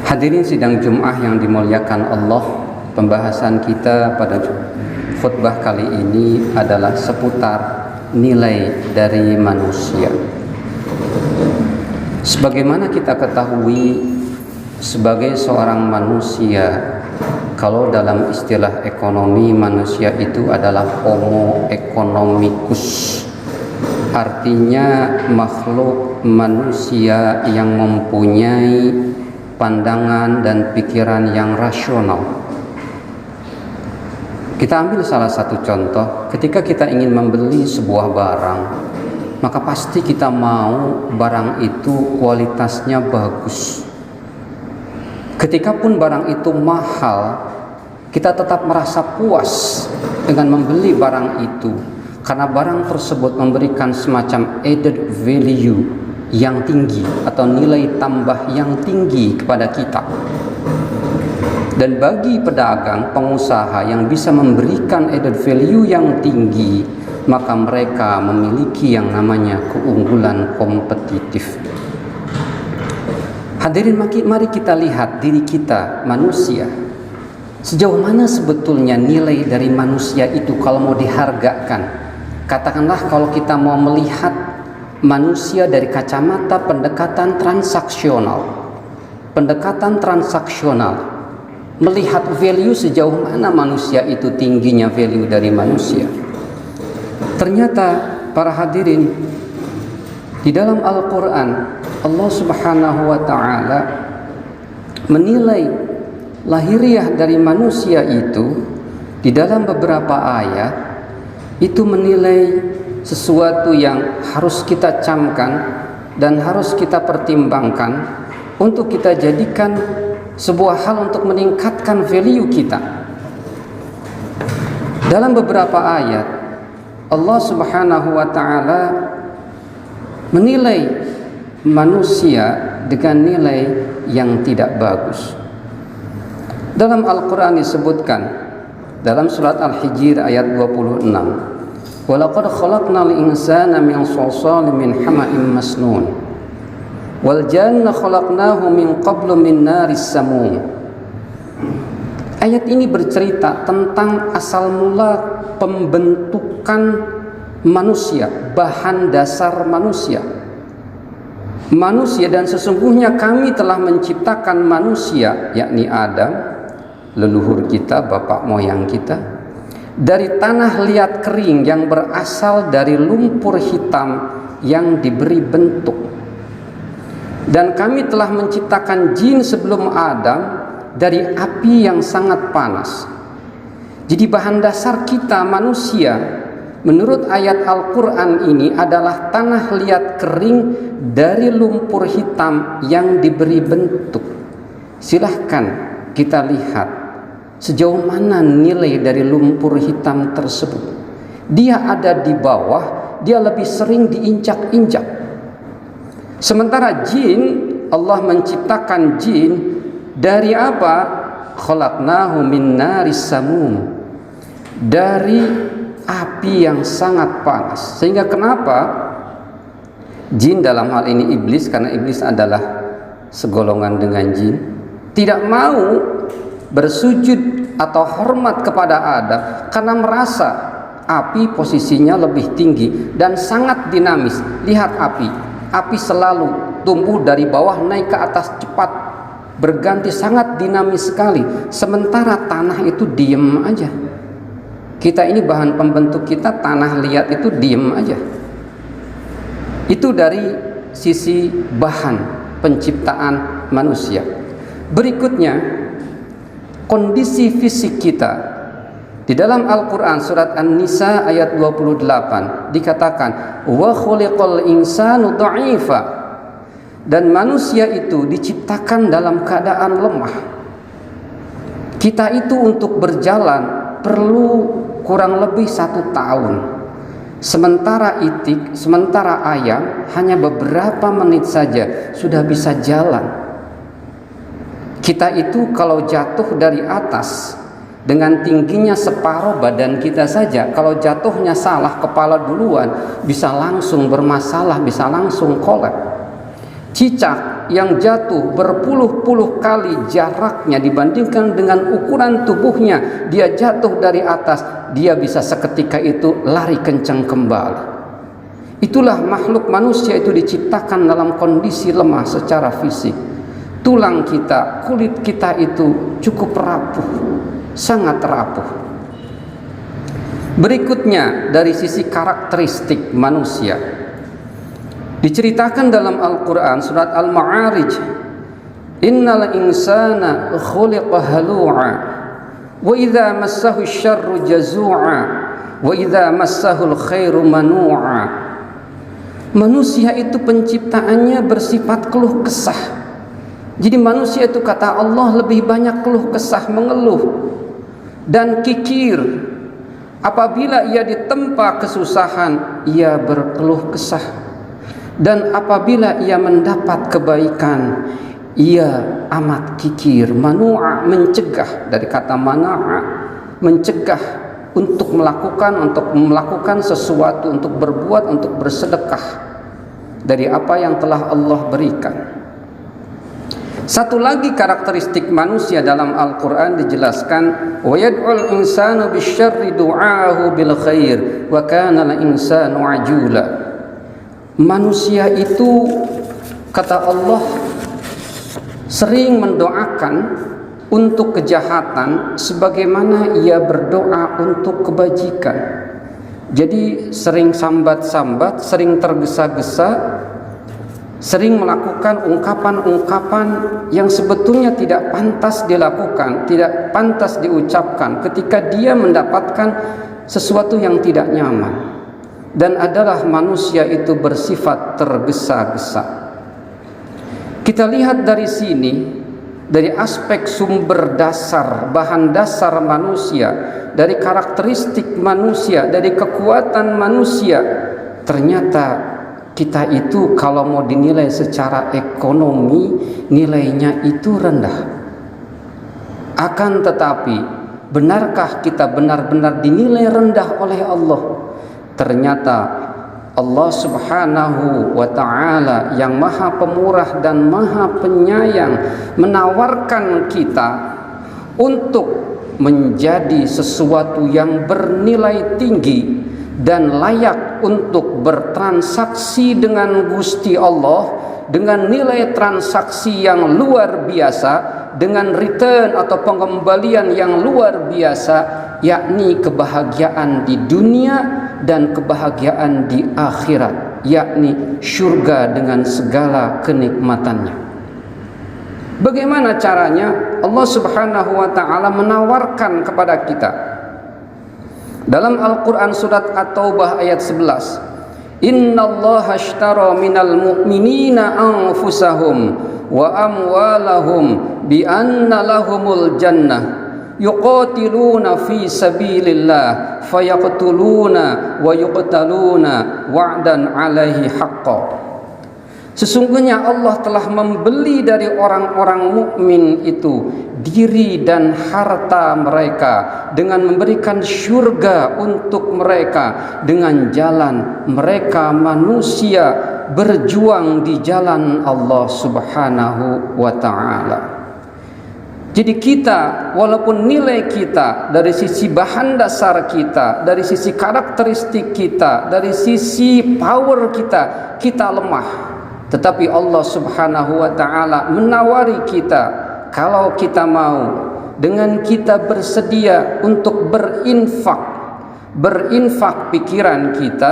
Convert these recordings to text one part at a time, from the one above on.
Hadirin sidang Jum'ah yang dimuliakan Allah, pembahasan kita pada khutbah kali ini adalah seputar nilai dari manusia. Sebagaimana kita ketahui, sebagai seorang manusia, kalau dalam istilah ekonomi, manusia itu adalah homo economicus. Artinya makhluk manusia yang mempunyai pandangan dan pikiran yang rasional. Kita ambil salah satu contoh, ketika kita ingin membeli sebuah barang, maka pasti kita mau barang itu kualitasnya bagus. Ketika pun barang itu mahal, kita tetap merasa puas dengan membeli barang itu, karena barang tersebut memberikan semacam added value yang tinggi atau nilai tambah yang tinggi kepada kita. Dan bagi pedagang, pengusaha yang bisa memberikan added value yang tinggi, maka mereka memiliki yang namanya keunggulan kompetitif. Hadirin, mari kita lihat diri kita, manusia. Sejauh mana sebetulnya nilai dari manusia itu kalau mau dihargakan? Katakanlah kalau kita mau melihat manusia dari kacamata pendekatan transaksional. Melihat value sejauh mana manusia itu tingginya value dari manusia. Ternyata para hadirin, di dalam Al-Quran Allah Subhanahu wa ta'ala menilai lahiriah dari manusia itu di dalam beberapa ayat itu menilai sesuatu yang harus kita camkan dan harus kita pertimbangkan untuk kita jadikan sebuah hal untuk meningkatkan value kita. Dalam beberapa ayat Allah Subhanahu wa ta'ala menilai manusia dengan nilai yang tidak bagus. Dalam Al-Quran disebutkan dalam surat Al-Hijr ayat 26, وَلَقَدْ خَلَقْنَا الْإِنسَانَ مِنْ صَلْصَالٍ مِنْ حَمَإٍ مَسْنُونٍ وَالْجَانَّ خَلَقْنَاهُ مِنْ قَبْلُ مِنْ نَارِ السَّمُومِ. Ayat ini bercerita tentang asal mula pembentukan manusia, bahan dasar manusia, dan sesungguhnya kami telah menciptakan manusia, yakni Adam, leluhur kita, bapak moyang kita, dari tanah liat kering yang berasal dari lumpur hitam yang diberi bentuk. Dan kami telah menciptakan jin sebelum Adam dari api yang sangat panas. Jadi bahan dasar kita manusia menurut ayat Al-Quran ini adalah tanah liat kering dari lumpur hitam yang diberi bentuk. Silahkan kita lihat sejauh mana nilai dari lumpur hitam tersebut. Dia ada di bawah, dia lebih sering diinjak-injak. Sementara jin, Allah menciptakan jin dari apa? Khalaqnahu min naris samum, dari api yang sangat panas. Sehingga kenapa jin, dalam hal ini iblis, karena iblis adalah segolongan dengan jin, tidak mau bersujud atau hormat kepada Adam karena merasa api posisinya lebih tinggi dan sangat dinamis. Lihat api selalu tumbuh dari bawah naik ke atas cepat, berganti, sangat dinamis sekali. Sementara tanah itu diem aja. Kita ini bahan pembentuk kita, tanah liat itu diem aja. Itu dari sisi bahan penciptaan manusia. Berikutnya, kondisi fisik kita. Di dalam Al-Quran surat An-Nisa ayat 28 dikatakan, wa khuliqal insanu dha'ifa, dan manusia itu diciptakan dalam keadaan lemah. Kita itu untuk berjalan perlu kurang lebih 1 tahun. Sementara ayam hanya beberapa menit saja sudah bisa jalan. Kita itu kalau jatuh dari atas dengan tingginya separuh badan kita saja, kalau jatuhnya salah, kepala duluan, bisa langsung bermasalah, bisa langsung kolap. cicak yang jatuh berpuluh-puluh kali jaraknya dibandingkan dengan ukuran tubuhnya, dia jatuh dari atas, dia bisa seketika itu lari kencang kembali. Itulah makhluk manusia, itu diciptakan dalam kondisi lemah secara fisik. Tulang kita, kulit kita itu cukup rapuh, sangat rapuh. Berikutnya dari sisi karakteristik manusia, diceritakan dalam Al-Quran surat Al-Ma'arij, innal insana khuliqa halu'a wa idza massahu syarru jazu'a wa idza massahu khairu manu'a. Manusia itu penciptaannya bersifat keluh kesah. Jadi manusia itu kata Allah lebih banyak keluh kesah, mengeluh dan kikir. Apabila ia ditempa kesusahan, ia berkeluh kesah. Dan apabila ia mendapat kebaikan, ia amat kikir. Manu'a, mencegah, dari kata mana'a, mencegah untuk melakukan sesuatu, untuk berbuat, untuk bersedekah dari apa yang telah Allah berikan. Satu lagi karakteristik manusia dalam Al-Quran dijelaskan, wa yad'ul insanu bisyarri du'aahu bil khair wa kana al insanu ajula. Manusia itu kata Allah sering mendoakan untuk kejahatan sebagaimana ia berdoa untuk kebajikan. Jadi sering sambat-sambat, sering tergesa-gesa, sering melakukan ungkapan-ungkapan yang sebetulnya tidak pantas dilakukan, tidak pantas diucapkan ketika dia mendapatkan sesuatu yang tidak nyaman. Dan adalah manusia itu bersifat tergesa-gesa. Kita lihat dari sini, dari aspek sumber dasar, bahan dasar manusia, dari karakteristik manusia, dari kekuatan manusia, ternyata kita itu kalau mau dinilai secara ekonomi, nilainya itu rendah. Akan tetapi, benarkah kita benar-benar dinilai rendah oleh Allah? Ternyata Allah Subhanahu wa ta'ala yang maha pemurah dan maha penyayang menawarkan kita untuk menjadi sesuatu yang bernilai tinggi dan layak untuk bertransaksi dengan Gusti Allah dengan nilai transaksi yang luar biasa, dengan return atau pengembalian yang luar biasa, yakni kebahagiaan di dunia dan kebahagiaan di akhirat, yakni surga dengan segala kenikmatannya. Bagaimana caranya? Allah Subhanahu wa ta'ala menawarkan kepada kita dalam Al-Quran surat At-Taubah ayat 11, innallaha ashtara minal mu'minina anfusahum wa amwalahum bi anna lahumul jannah yuqatiluna fi sabilillah fayaqtuluna wa yuqtaluna wa'dan alaihi haqqan. Sesungguhnya Allah telah membeli dari orang-orang mukmin itu diri dan harta mereka dengan memberikan surga untuk mereka dengan jalan mereka manusia berjuang di jalan Allah Subhanahu wa ta'ala. Jadi kita, walaupun nilai kita dari sisi bahan dasar kita, dari sisi karakteristik kita, dari sisi power kita, kita lemah. Tetapi Allah Subhanahu wa ta'ala menawari kita, kalau kita mau, dengan kita bersedia untuk berinfak pikiran kita,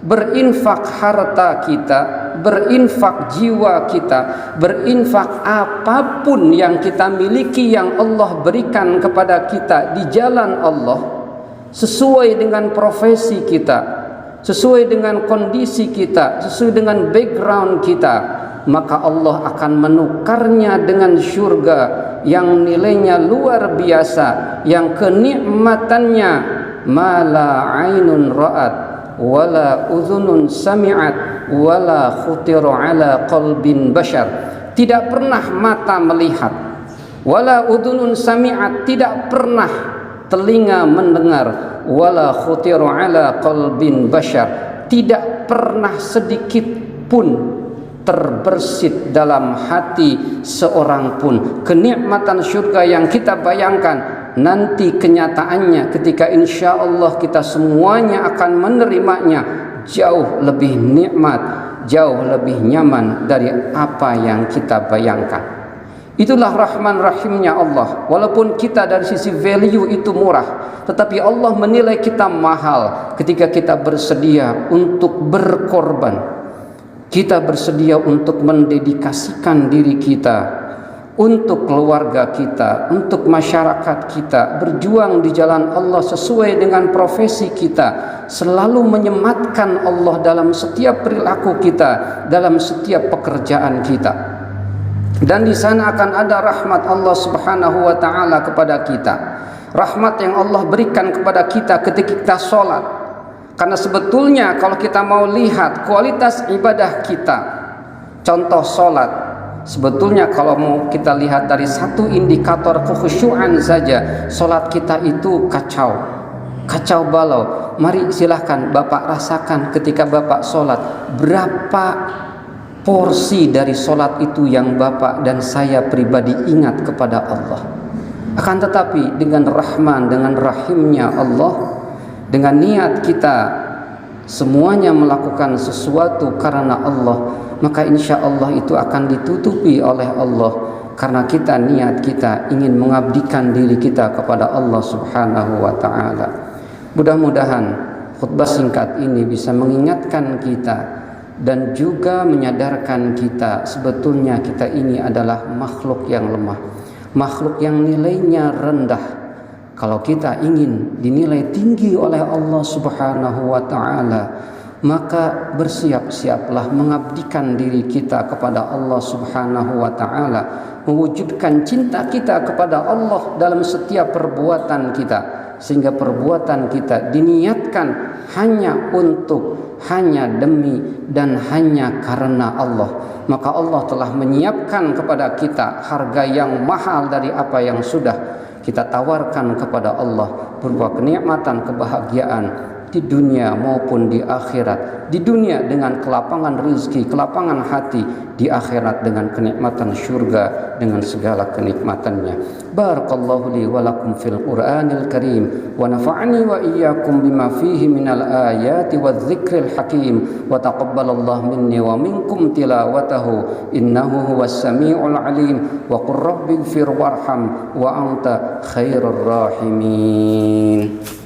berinfak harta kita, berinfak jiwa kita, berinfak apapun yang kita miliki yang Allah berikan kepada kita di jalan Allah, sesuai dengan profesi kita, sesuai dengan kondisi kita, sesuai dengan background kita, maka Allah akan menukarnya dengan surga yang nilainya luar biasa, yang kenikmatannya mala ainun ra'at wala udhunun sami'at wala khutira ala qalbin bashar. Tidak pernah mata melihat, wala udhunun sami'at, tidak pernah telinga mendengar, wala khutira ala qalbin bashar, tidak pernah sedikit pun terbersit dalam hati seorang pun. Kenikmatan surga yang kita bayangkan nanti kenyataannya ketika insya Allah kita semuanya akan menerimanya jauh lebih nikmat, jauh lebih nyaman dari apa yang kita bayangkan. Itulah rahman rahimnya Allah. Walaupun kita dari sisi value itu murah, tetapi Allah menilai kita mahal ketika kita bersedia untuk berkorban. Kita bersedia untuk mendedikasikan diri kita untuk keluarga kita, untuk masyarakat kita, berjuang di jalan Allah sesuai dengan profesi kita, selalu menyematkan Allah dalam setiap perilaku kita, dalam setiap pekerjaan kita. Dan di sana akan ada rahmat Allah Subhanahu wa taala kepada kita. Rahmat yang Allah berikan kepada kita ketika kita sholat. Karena sebetulnya kalau kita mau lihat kualitas ibadah kita, contoh sholat, sebetulnya kalau mau kita lihat dari satu indikator kekhusyuan saja, sholat kita itu kacau balau. Mari silahkan Bapak rasakan ketika Bapak sholat, berapa porsi dari sholat itu yang Bapak dan saya pribadi ingat kepada Allah. Akan tetapi dengan rahman, dengan rahimnya Allah, dengan niat kita semuanya melakukan sesuatu karena Allah, maka insya Allah itu akan ditutupi oleh Allah, karena kita niat kita ingin mengabdikan diri kita kepada Allah Subhanahu wa ta'ala. Mudah-mudahan khutbah singkat ini bisa mengingatkan kita dan juga menyadarkan kita sebetulnya kita ini adalah makhluk yang lemah, makhluk yang nilainya rendah. Kalau kita ingin dinilai tinggi oleh Allah Subhanahu wa ta'ala, maka bersiap-siaplah mengabdikan diri kita kepada Allah Subhanahu wa ta'ala, mewujudkan cinta kita kepada Allah dalam setiap perbuatan kita, sehingga perbuatan kita diniatkan hanya demi dan hanya karena Allah. Maka Allah telah menyiapkan kepada kita harga yang mahal dari apa yang sudah kita tawarkan kepada Allah, berupa kenikmatan, kebahagiaan di dunia maupun di akhirat. Di dunia dengan kelapangan rezeki, kelapangan hati, di akhirat dengan kenikmatan syurga dengan segala kenikmatannya. Barakallahu li wa lakum fil Qur'anil Karim wa nafa'ani wa iyyakum bima fihi minal ayati wadh-dhikril hakim wa taqabbalallahu minni wa minkum tilawatahu innahu huwas samiul alim wa qur rabbighfir warham wa anta khairur rahimin.